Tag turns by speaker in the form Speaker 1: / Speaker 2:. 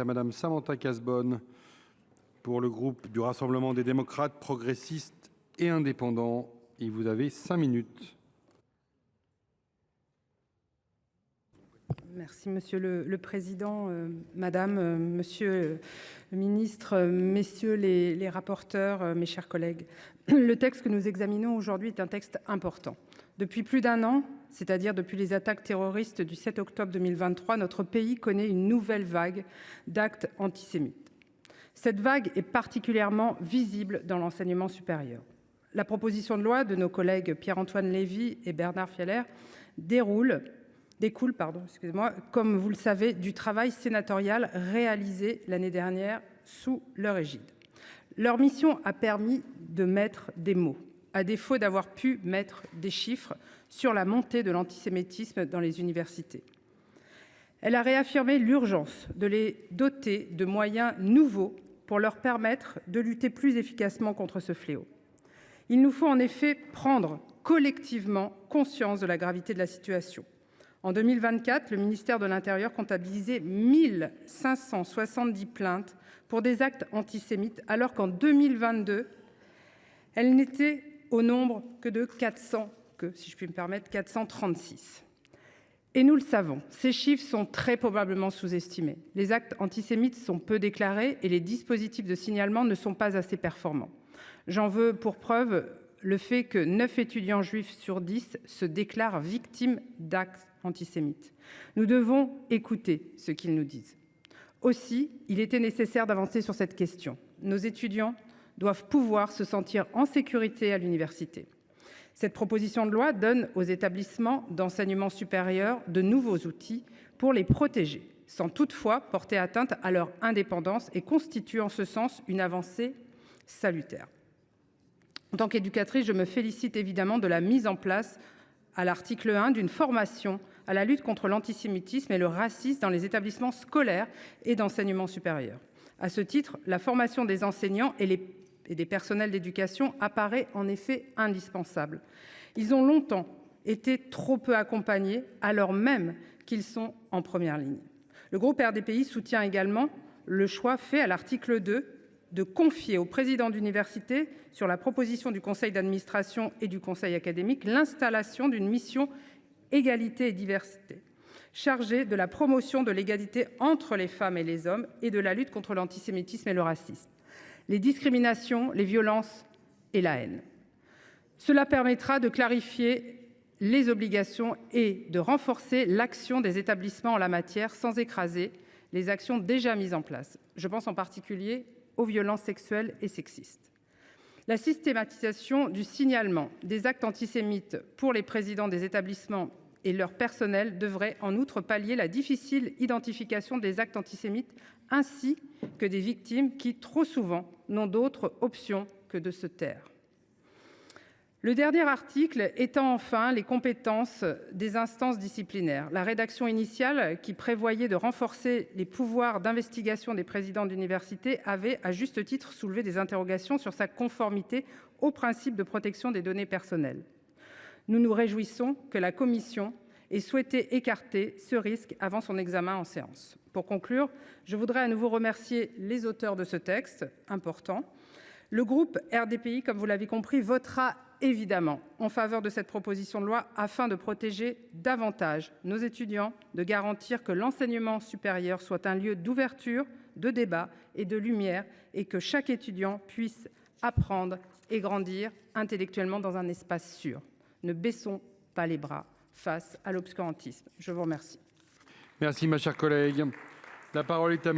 Speaker 1: est à Madame Samantha Cazebonne pour le groupe du Rassemblement des démocrates progressistes et indépendants. Et vous avez 5 minutes.
Speaker 2: Merci Monsieur le Président, Madame, Monsieur le Ministre, Messieurs les rapporteurs, mes chers collègues. Le texte que nous examinons aujourd'hui est un texte important. Depuis plus d'un an, c'est-à-dire depuis les attaques terroristes du 7 octobre 2023, notre pays connaît une nouvelle vague d'actes antisémites. Cette vague est particulièrement visible dans l'enseignement supérieur. La proposition de loi de nos collègues Pierre-Antoine Levi et Bernard Fialaire découle, comme vous le savez, du travail sénatorial réalisé l'année dernière sous leur égide. Leur mission a permis de mettre des mots, à défaut d'avoir pu mettre des chiffres, sur la montée de l'antisémitisme dans les universités. Elle a réaffirmé l'urgence de les doter de moyens nouveaux pour leur permettre de lutter plus efficacement contre ce fléau. Il nous faut en effet prendre collectivement conscience de la gravité de la situation. En 2024, le ministère de l'Intérieur comptabilisait 1570 plaintes pour des actes antisémites, alors qu'en 2022, elles n'étaient au nombre que de 436. Et nous le savons, ces chiffres sont très probablement sous-estimés. Les actes antisémites sont peu déclarés et les dispositifs de signalement ne sont pas assez performants. J'en veux pour preuve le fait que 9 étudiants juifs sur 10 se déclarent victimes d'actes antisémites. Nous devons écouter ce qu'ils nous disent. Aussi, il était nécessaire d'avancer sur cette question. Nos étudiants doivent pouvoir se sentir en sécurité à l'université. Cette proposition de loi donne aux établissements d'enseignement supérieur de nouveaux outils pour les protéger, sans toutefois porter atteinte à leur indépendance, et constitue en ce sens une avancée salutaire. En tant qu'éducatrice, je me félicite évidemment de la mise en place, à l'article 1, d'une formation à la lutte contre l'antisémitisme et le racisme dans les établissements scolaires et d'enseignement supérieur. À ce titre, la formation des enseignants et des personnels d'éducation apparaît en effet indispensable. Ils ont longtemps été trop peu accompagnés, alors même qu'ils sont en première ligne. Le groupe RDPI soutient également le choix fait à l'article 2 de confier au président d'université, sur la proposition du conseil d'administration et du conseil académique, l'installation d'une mission égalité et diversité, chargée de la promotion de l'égalité entre les femmes et les hommes et de la lutte contre l'antisémitisme et le racisme, les discriminations, les violences et la haine. Cela permettra de clarifier les obligations et de renforcer l'action des établissements en la matière sans écraser les actions déjà mises en place. Je pense en particulier aux violences sexuelles et sexistes. La systématisation du signalement des actes antisémites pour les présidents des établissements et leur personnel devrait en outre pallier la difficile identification des actes antisémites ainsi que des victimes qui, trop souvent, n'ont d'autre option que de se taire. Le dernier article étend enfin les compétences des instances disciplinaires. La rédaction initiale, qui prévoyait de renforcer les pouvoirs d'investigation des présidents d'université, avait à juste titre soulevé des interrogations sur sa conformité au principe de protection des données personnelles. Nous nous réjouissons que la commission ait souhaité écarter ce risque avant son examen en séance. Pour conclure, je voudrais à nouveau remercier les auteurs de ce texte important. Le groupe RDPI, comme vous l'avez compris, votera évidemment en faveur de cette proposition de loi afin de protéger davantage nos étudiants, de garantir que l'enseignement supérieur soit un lieu d'ouverture, de débat et de lumière, et que chaque étudiant puisse apprendre et grandir intellectuellement dans un espace sûr. Ne baissons pas les bras face à l'obscurantisme. Je vous remercie.
Speaker 1: Merci, ma chère collègue. La parole est à